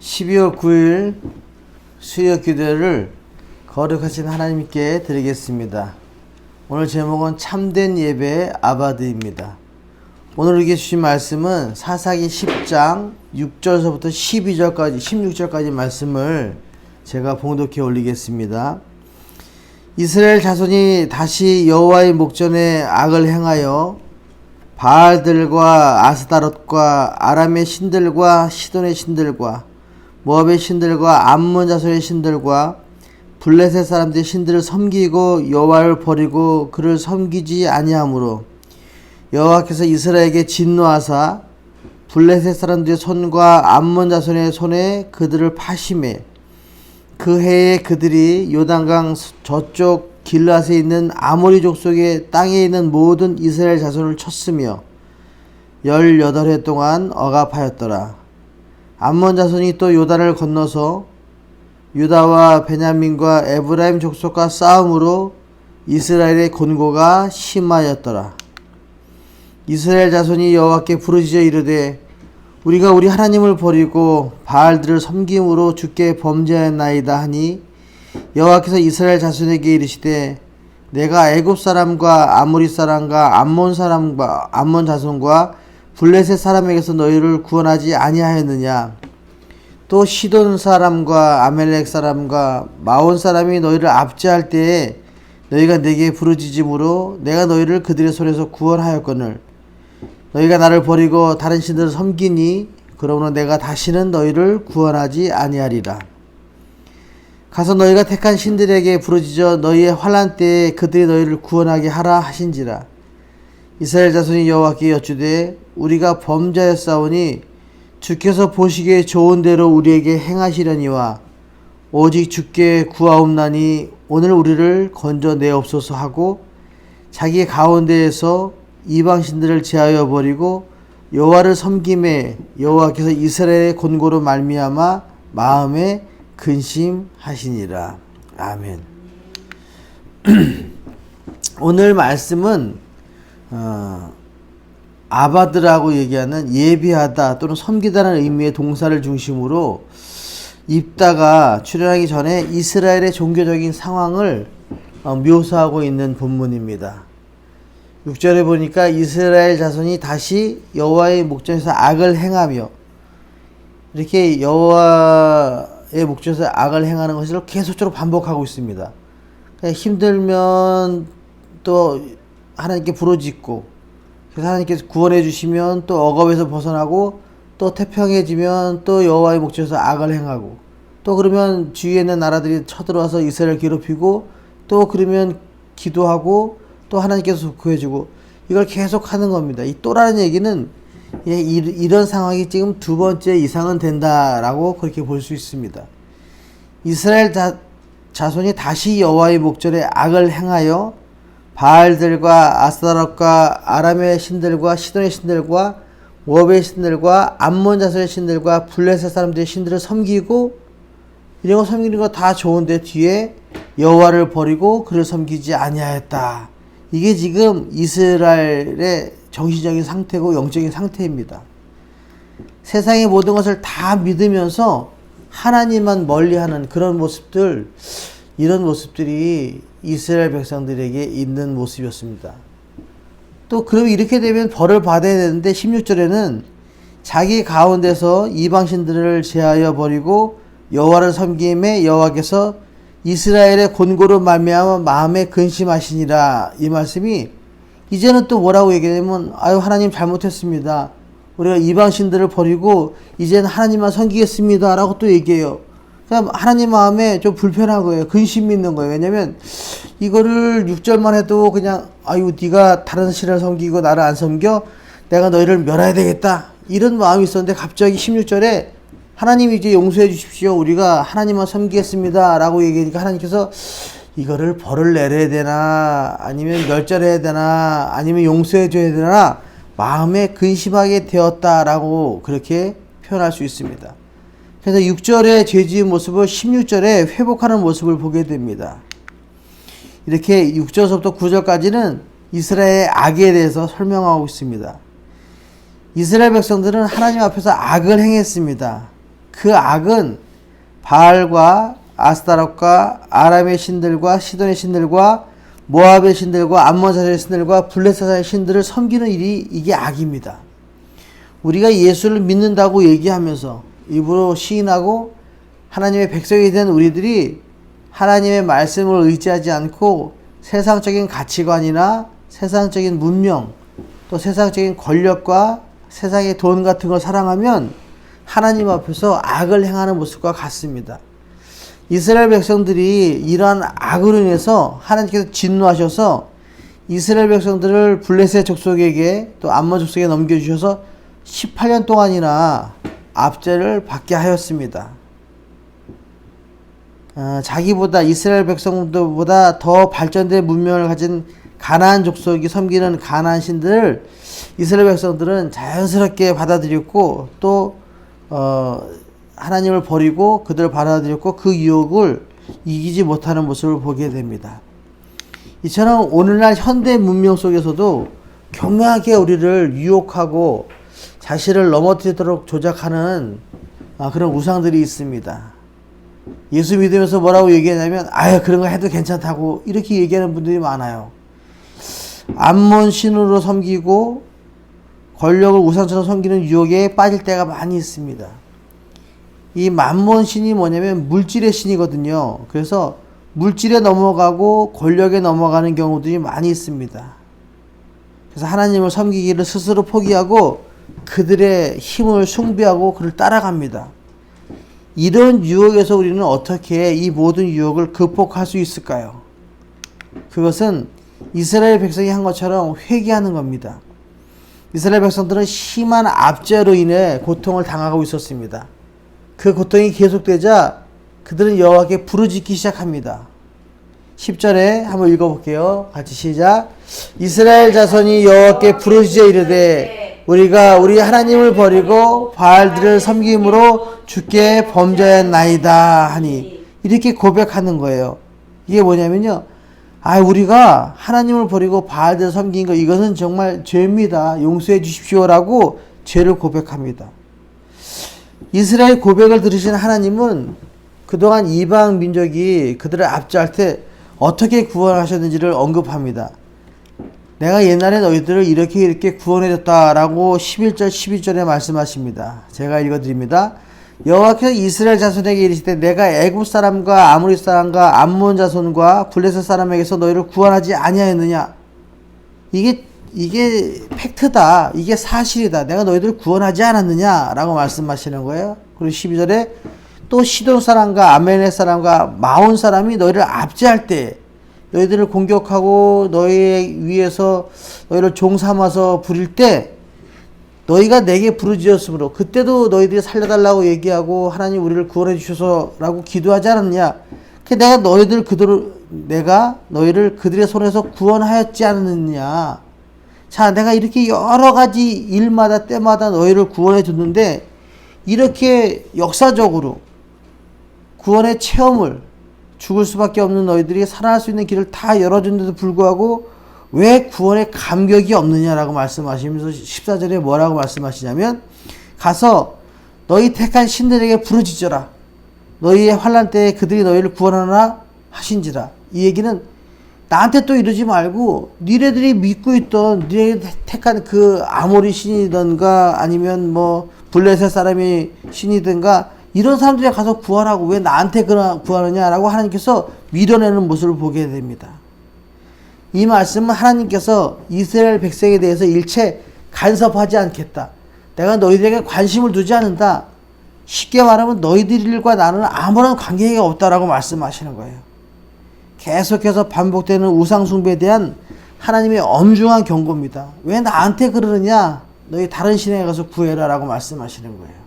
12월 9일 수요 기도를 거룩하신 하나님께 드리겠습니다. 오늘 제목은 참된 예배의 아바드입니다. 오늘 우리에게 주신 말씀은 사사기 10장 6절서부터 12절까지 16절까지 말씀을 제가 봉독해 올리겠습니다. 이스라엘 자손이 다시 여호와의 목전에 악을 행하여 바알들과 아스다롯과 아람의 신들과 시돈의 신들과 모압의 신들과 암몬 자손의 신들과 블레셋 사람들의 신들을 섬기고 여호와를 버리고 그를 섬기지 아니하므로 여호와께서 이스라엘에게 진노하사 블레셋 사람들의 손과 암몬 자손의 손에 그들을 파심해 그 해에 그들이 요단강 저쪽 길앗에 있는 아모리 족속의 땅에 있는 모든 이스라엘 자손을 쳤으며 18해 동안 억압하였더라. 암몬 자손이 또 요단을 건너서 유다와 베냐민과 에브라임 족속과 싸움으로 이스라엘의 곤고가 심하였더라. 이스라엘 자손이 여호와께 부르짖어 이르되 우리가 우리 하나님을 버리고 바알들을 섬김으로 주께 범죄하였나이다 하니 여호와께서 이스라엘 자손에게 이르시되 내가 애굽 사람과 아모리 사람과 암몬 자손과 블레셋 사람에게서 너희를 구원하지 아니하였느냐. 또 시돈 사람과 아멜렉 사람과 마온 사람이 너희를 압제할 때에 너희가 내게 부르짖음으로 내가 너희를 그들의 손에서 구원하였거늘 너희가 나를 버리고 다른 신들을 섬기니 그러므로 내가 다시는 너희를 구원하지 아니하리라. 가서 너희가 택한 신들에게 부르짖어 너희의 환난 때에 그들이 너희를 구원하게 하라 하신지라. 이스라엘 자손이 여호와께 여쭈되 우리가 범죄하였사오니 주께서 보시기에 좋은 대로 우리에게 행하시려니와 오직 주께 구하옵나니 오늘 우리를 건져내옵소서 하고 자기 가운데에서 이방 신들을 제하여 버리고 여호와를 섬김에 여호와께서 이스라엘의 곤고로 말미암아 마음에 근심하시니라. 아멘. 오늘 말씀은 아바드라고 얘기하는 예비하다 또는 섬기다라는 의미의 동사를 중심으로 입다가 출현하기 전에 이스라엘의 종교적인 상황을 묘사하고 있는 본문입니다. 6절에 보니까 이스라엘 자손이 다시 여호와의 목전에서 악을 행하며 이렇게 여호와의 목전에서 악을 행하는 것을 계속적으로 반복하고 있습니다. 힘들면 또 하나님께 부르짖고 그래서 하나님께서 구원해 주시면 또 억압에서 벗어나고 또 태평해지면 또 여호와의 목전에서 악을 행하고 또 그러면 주위에 있는 나라들이 쳐들어와서 이스라엘을 괴롭히고 또 그러면 기도하고 또 하나님께서 구해주고 이걸 계속 하는 겁니다. 이 또라는 얘기는 이런 상황이 지금 두 번째 이상은 된다라고 그렇게 볼 수 있습니다. 이스라엘 자손이 다시 여호와의 목전에 악을 행하여 바알들과 아스타롯과 아람의 신들과 시돈의 신들과 모압의 신들과 암몬 자손의 신들과 블레셋 사람들의 신들을 섬기고 이런 거 섬기는 거 다 좋은데 뒤에 여호와를 버리고 그를 섬기지 아니하였다. 이게 지금 이스라엘의 정신적인 상태고 영적인 상태입니다. 세상의 모든 것을 다 믿으면서 하나님만 멀리하는 그런 모습들, 이런 모습들이 이스라엘 백성들에게 있는 모습이었습니다. 또 그럼 이렇게 되면 벌을 받아야 되는데 16절에는 자기 가운데서 이방신들을 제하여 버리고 여호와를 섬김에 여호와께서 이스라엘의 곤고로 말미암아 마음에 근심하시니라. 이 말씀이 이제는 또 뭐라고 얘기하냐면 아유 하나님 잘못했습니다. 우리가 이방신들을 버리고 이제는 하나님만 섬기겠습니다 라고 또 얘기해요. 그냥 하나님 마음에 좀 불편한 거예요. 근심이 있는 거예요. 왜냐면 이거를 6절만 해도 그냥 아유 네가 다른 신을 섬기고 나를 안 섬겨 내가 너희를 멸해야 되겠다 이런 마음이 있었는데 갑자기 16절에 하나님이 이제 용서해 주십시오. 우리가 하나님만 섬기겠습니다 라고 얘기하니까 하나님께서 이거를 벌을 내려야 되나 아니면 멸절해야 되나 아니면 용서해 줘야 되나 마음에 근심하게 되었다라고 그렇게 표현할 수 있습니다. 그래서 6절의 죄지은 모습을 16절에 회복하는 모습을 보게 됩니다. 이렇게 6절부터 9절까지는 이스라엘의 악에 대해서 설명하고 있습니다. 이스라엘 백성들은 하나님 앞에서 악을 행했습니다. 그 악은 바알과 아스타롯과 아람의 신들과 시돈의 신들과 모압의 신들과 암몬사의 신들과 블레셋의 신들을 섬기는 일이 이게 악입니다. 우리가 예수를 믿는다고 얘기하면서 입으로 시인하고 하나님의 백성이 된 우리들이 하나님의 말씀을 의지하지 않고 세상적인 가치관이나 세상적인 문명 또 세상적인 권력과 세상의 돈 같은 걸 사랑하면 하나님 앞에서 악을 행하는 모습과 같습니다. 이스라엘 백성들이 이러한 악으로 인해서 하나님께서 진노하셔서 이스라엘 백성들을 블레셋 족속에게 또 암몬 족속에 넘겨주셔서 18년 동안이나 압제를 받게 하였습니다. 자기보다 이스라엘 백성들보다 더 발전된 문명을 가진 가나안 족속이 섬기는 가나안 신들을 이스라엘 백성들은 자연스럽게 받아들였고 또 하나님을 버리고 그들을 받아들였고 그 유혹을 이기지 못하는 모습을 보게 됩니다. 이처럼 오늘날 현대 문명 속에서도 경하게 우리를 유혹하고 자신을 넘어뜨리도록 조작하는 그런 우상들이 있습니다. 예수 믿으면서 뭐라고 얘기하냐면 아유 그런 거 해도 괜찮다고 이렇게 얘기하는 분들이 많아요. 암몬 신으로 섬기고 권력을 우상처럼 섬기는 유혹에 빠질 때가 많이 있습니다. 이 맘몬 신이 뭐냐면 물질의 신이거든요. 그래서 물질에 넘어가고 권력에 넘어가는 경우들이 많이 있습니다. 그래서 하나님을 섬기기를 스스로 포기하고 그들의 힘을 숭배하고 그를 따라갑니다. 이런 유혹에서 우리는 어떻게 이 모든 유혹을 극복할 수 있을까요? 그것은 이스라엘 백성이 한 것처럼 회개하는 겁니다. 이스라엘 백성들은 심한 압제로 인해 고통을 당하고 있었습니다. 그 고통이 계속되자 그들은 여호와께 부르짖기 시작합니다. 10절에 한번 읽어볼게요. 같이 시작. 이스라엘 자손이 여호와께 부르짖어 이르되 우리가 우리 하나님을 버리고 바알들을 섬김으로 주께 범죄하였나이다 하니 이렇게 고백하는 거예요. 이게 뭐냐면요. 우리가 하나님을 버리고 바알들을 섬긴 거 이것은 정말 죄입니다. 용서해 주십시오라고 죄를 고백합니다. 이스라엘 고백을 들으신 하나님은 그동안 이방 민족이 그들을 압제할 때 어떻게 구원하셨는지를 언급합니다. 내가 옛날에 너희들을 이렇게 구원해줬다라고 11절 12절에 말씀하십니다. 제가 읽어드립니다. 여호와께서 이스라엘 자손에게 이르시되 내가 애굽 사람과 아모리 사람과 암몬 자손과 블레셋 사람에게서 너희를 구원하지 아니하였느냐. 이게 팩트다. 이게 사실이다. 내가 너희들을 구원하지 않았느냐라고 말씀하시는 거예요. 그리고 12절에 또 시돈 사람과 아멜렉 사람과 마온 사람이 너희를 압제할 때 너희들을 공격하고 너희 위에서 너희를 종 삼아서 부릴 때 너희가 내게 부르짖었으므로 그때도 너희들이 살려달라고 얘기하고 하나님 우리를 구원해 주셔서라고 기도하지 않았느냐. 내가 너희를 그들의 손에서 구원하였지 않느냐. 자, 내가 이렇게 여러 가지 일마다 때마다 너희를 구원해 줬는데 이렇게 역사적으로 구원의 체험을 죽을 수밖에 없는 너희들이 살아날 수 있는 길을 다 열어준데도 불구하고 왜 구원의 감격이 없느냐라고 말씀하시면서 14절에 뭐라고 말씀하시냐면 가서 너희 택한 신들에게 부르짖어라. 너희의 환난 때에 그들이 너희를 구원하나 하신지라. 이 얘기는 나한테 또 이러지 말고 니네들이 믿고 있던 니네들이 택한 그 아모리 신이든가 아니면 뭐 블레셋 사람이 신이든가 이런 사람들이 가서 구하라고 왜 나한테 구하느냐라고 하나님께서 밀어내는 모습을 보게 됩니다. 이 말씀은 하나님께서 이스라엘 백성에 대해서 일체 간섭하지 않겠다. 내가 너희들에게 관심을 두지 않는다. 쉽게 말하면 너희들과 나는 아무런 관계가 없다라고 말씀하시는 거예요. 계속해서 반복되는 우상숭배에 대한 하나님의 엄중한 경고입니다. 왜 나한테 그러느냐? 너희 다른 신에 가서 구해라 라고 말씀하시는 거예요.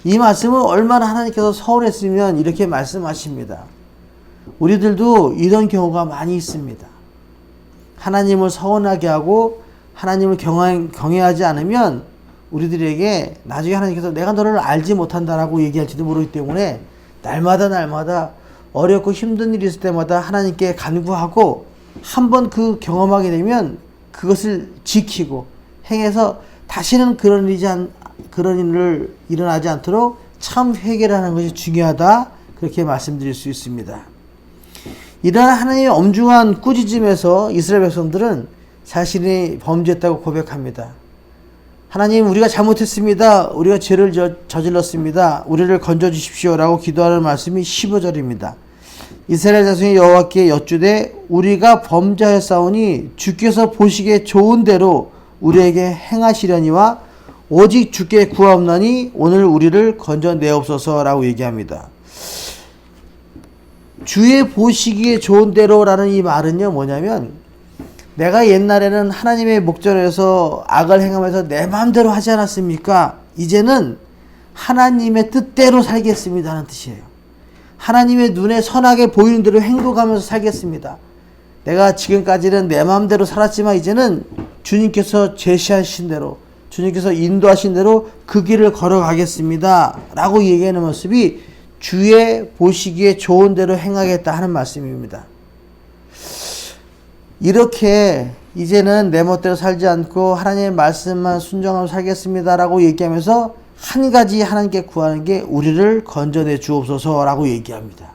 이 말씀은 얼마나 하나님께서 서운했으면 이렇게 말씀하십니다. 우리들도 이런 경우가 많이 있습니다. 하나님을 서운하게 하고 하나님을 경외하지 않으면 우리들에게 나중에 하나님께서 내가 너를 알지 못한다라고 얘기할지도 모르기 때문에 날마다 어렵고 힘든 일이 있을 때마다 하나님께 간구하고 한번 그 경험하게 되면 그것을 지키고 행해서 다시는 그런 일을 일어나지 않도록 참 회개를 하는 것이 중요하다. 그렇게 말씀드릴 수 있습니다. 이러한 하나님의 엄중한 꾸짖음에서 이스라엘 백성들은 자신이 범죄했다고 고백합니다. 하나님, 우리가 잘못했습니다. 우리가 죄를 저질렀습니다. 우리를 건져주십시오 라고 기도하는 말씀이 15절입니다. 이스라엘 자손이 여호와께 여쭈되 우리가 범죄하였사오니 주께서 보시기에 좋은 대로 우리에게 행하시려니와 오직 주께 구하옵나니 오늘 우리를 건져내옵소서 라고 얘기합니다. 주의 보시기에 좋은 대로라는 이 말은요, 뭐냐면 내가 옛날에는 하나님의 목전에서 악을 행하면서 내 마음대로 하지 않았습니까? 이제는 하나님의 뜻대로 살겠습니다 하는 뜻이에요. 하나님의 눈에 선하게 보이는 대로 행동하면서 살겠습니다. 내가 지금까지는 내 마음대로 살았지만 이제는 주님께서 제시하신 대로, 주님께서 인도하신 대로 그 길을 걸어가겠습니다 라고 얘기하는 모습이 주의 보시기에 좋은 대로 행하겠다 하는 말씀입니다. 이렇게 이제는 내 멋대로 살지 않고 하나님의 말씀만 순종하며 살겠습니다 라고 얘기하면서 한 가지 하나님께 구하는 게 우리를 건져내 주옵소서 라고 얘기합니다.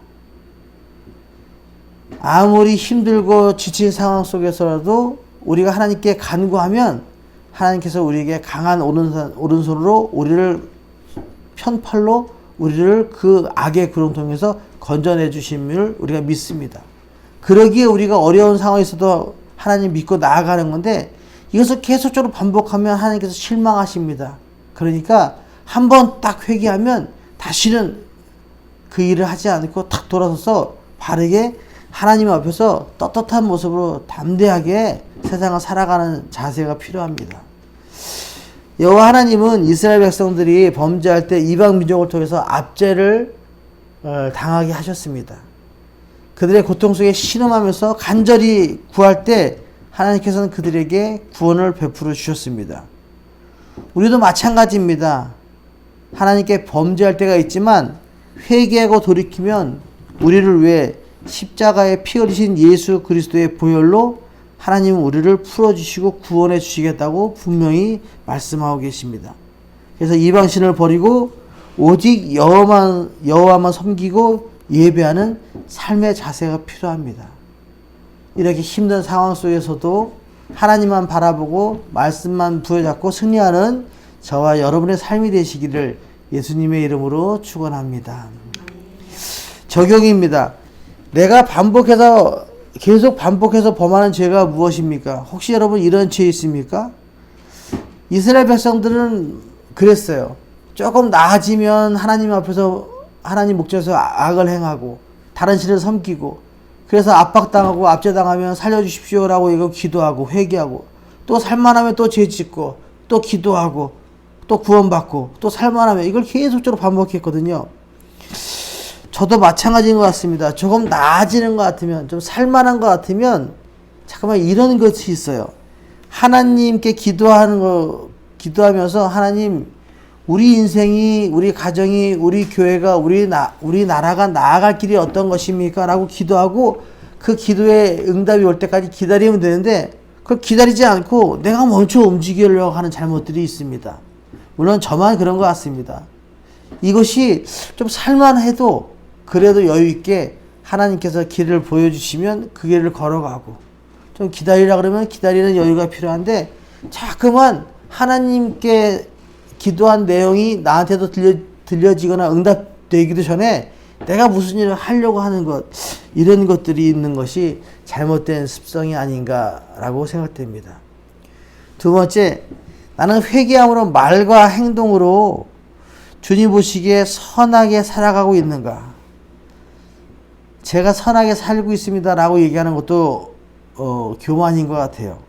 아무리 힘들고 지친 상황 속에서라도 우리가 하나님께 간구하면 하나님께서 우리에게 강한 오른손으로 우리를 편팔로 우리를 그 악의 구렁텅이에서 건져내 주심을 우리가 믿습니다. 그러기에 우리가 어려운 상황에 있어도 하나님 믿고 나아가는 건데 이것을 계속적으로 반복하면 하나님께서 실망하십니다. 그러니까 한번 딱 회개하면 다시는 그 일을 하지 않고 탁 돌아서서 바르게 하나님 앞에서 떳떳한 모습으로 담대하게 세상을 살아가는 자세가 필요합니다. 여호와 하나님은 이스라엘 백성들이 범죄할 때 이방 민족을 통해서 압제를 당하게 하셨습니다. 그들의 고통 속에 신음하면서 간절히 구할 때 하나님께서는 그들에게 구원을 베풀어 주셨습니다. 우리도 마찬가지입니다. 하나님께 범죄할 때가 있지만 회개하고 돌이키면 우리를 위해 십자가에 피 흘리신 예수 그리스도의 보혈로 하나님은 우리를 풀어주시고 구원해 주시겠다고 분명히 말씀하고 계십니다. 그래서 이방신을 버리고 오직 여호와만 섬기고 예배하는 삶의 자세가 필요합니다. 이렇게 힘든 상황 속에서도 하나님만 바라보고 말씀만 부여잡고 승리하는 저와 여러분의 삶이 되시기를 예수님의 이름으로 축원합니다. 적용입니다. 내가 계속 반복해서 범하는 죄가 무엇입니까? 혹시 여러분 이런 죄 있습니까? 이스라엘 백성들은 그랬어요. 조금 나아지면 하나님 앞에서 하나님 목전에서 악을 행하고 다른 신을 섬기고 그래서 압박당하고 압제당하면 살려주십시오라고 이거 기도하고 회개하고 또 살만하면 또 죄짓고 또 기도하고 또 구원받고 또 살만하면 이걸 계속적으로 반복했거든요. 저도 마찬가지인 것 같습니다. 조금 나아지는 것 같으면 좀 살만한 것 같으면 잠깐만 이런 것이 있어요. 하나님께 기도하면서 하나님 우리 인생이 우리 가정이 우리 교회가 우리 나라가 나아갈 길이 어떤 것입니까? 라고 기도하고 그 기도에 응답이 올 때까지 기다리면 되는데 그걸 기다리지 않고 내가 먼저 움직이려고 하는 잘못들이 있습니다. 물론 저만 그런 것 같습니다. 이것이 좀 살만해도 그래도 여유 있게 하나님께서 길을 보여주시면 그 길을 걸어가고 좀 기다리라 그러면 기다리는 여유가 필요한데 자꾸만 하나님께 기도한 내용이 나한테도 들려지거나 응답되기도 전에 내가 무슨 일을 하려고 하는 것 이런 것들이 있는 것이 잘못된 습성이 아닌가라고 생각됩니다. 두 번째, 나는 회개함으로 말과 행동으로 주님 보시기에 선하게 살아가고 있는가? 제가 선하게 살고 있습니다 라고 얘기하는 것도 교만인 것 같아요.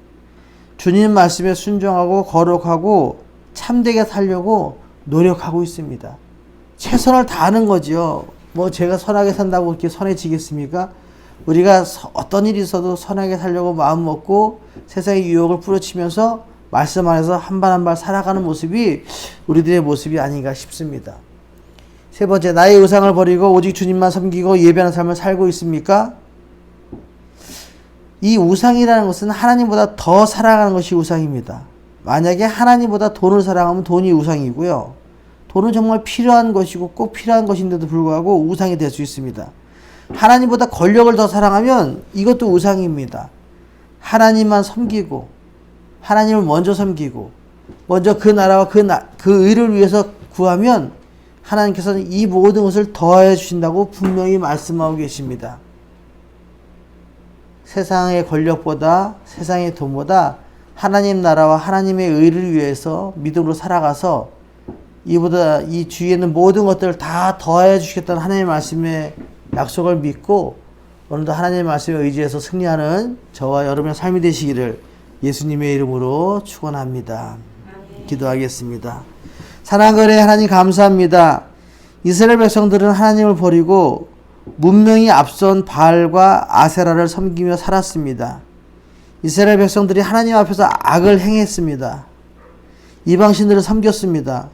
주님 말씀에 순종하고 거룩하고 참되게 살려고 노력하고 있습니다. 최선을 다하는 거죠. 뭐 제가 선하게 산다고 이렇게 선해지겠습니까? 우리가 어떤 일이 있어도 선하게 살려고 마음 먹고 세상의 유혹을 뿌려치면서 말씀 안에서 한 발 한 발 살아가는 모습이 우리들의 모습이 아닌가 싶습니다. 세 번째, 나의 의상을 버리고 오직 주님만 섬기고 예배하는 삶을 살고 있습니까? 이 우상이라는 것은 하나님보다 더 사랑하는 것이 우상입니다. 만약에 하나님보다 돈을 사랑하면 돈이 우상이고요. 돈은 정말 필요한 것이고 꼭 필요한 것인데도 불구하고 우상이 될 수 있습니다. 하나님보다 권력을 더 사랑하면 이것도 우상입니다. 하나님만 섬기고 하나님을 먼저 섬기고 먼저 그 나라와 그 의를 위해서 구하면 하나님께서는 이 모든 것을 더해 주신다고 분명히 말씀하고 계십니다. 세상의 권력보다 세상의 돈보다 하나님 나라와 하나님의 의를 위해서 믿음으로 살아가서 이 주위에 있는 모든 것들을 다 더해 주시겠다는 하나님의 말씀에 약속을 믿고 오늘도 하나님의 말씀에 의지해서 승리하는 저와 여러분의 삶이 되시기를 예수님의 이름으로 축원합니다. 기도하겠습니다. 사랑하는 하나님 감사합니다. 이스라엘 백성들은 하나님을 버리고 문명이 앞선 바알과 아세라를 섬기며 살았습니다. 이스라엘 백성들이 하나님 앞에서 악을 행했습니다. 이방신들을 섬겼습니다.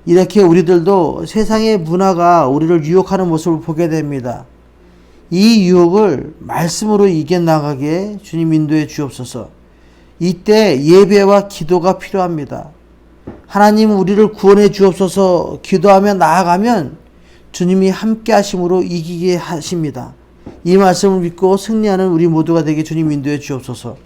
이렇게 우리들도 세상의 문화가 우리를 유혹하는 모습을 보게 됩니다. 이 유혹을 말씀으로 이겨나가게 주님 인도해 주옵소서. 이때 예배와 기도가 필요합니다. 하나님 우리를 구원해 주옵소서 기도하며 나아가면 주님이 함께 하심으로 이기게 하십니다. 이 말씀을 믿고 승리하는 우리 모두가 되게 주님 인도해 주옵소서.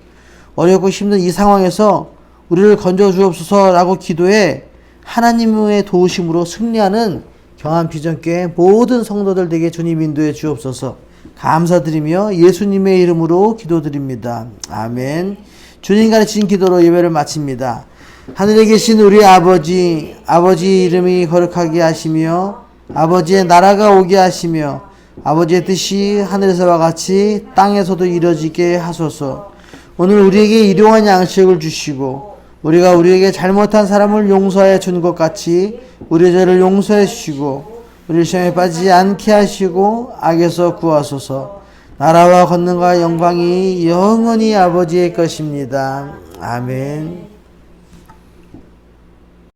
어렵고 힘든 이 상황에서 우리를 건져 주옵소서라고 기도해 하나님의 도우심으로 승리하는 경한 비전교회 모든 성도들 되게 주님 인도해 주옵소서. 감사드리며 예수님의 이름으로 기도드립니다. 아멘. 주님 가르치신 기도로 예배를 마칩니다. 하늘에 계신 우리 아버지 이름이 거룩하게 하시며 아버지의 나라가 오게 하시며 아버지의 뜻이 하늘에서와 같이 땅에서도 이루어지게 하소서. 오늘 우리에게 일용할 양식을 주시고 우리가 우리에게 잘못한 사람을 용서해 준 것 같이 우리의 죄를 용서해 주시고 우리를 시험에 빠지지 않게 하시고 악에서 구하소서. 나라와 권능과 영광이 영원히 아버지의 것입니다. 아멘.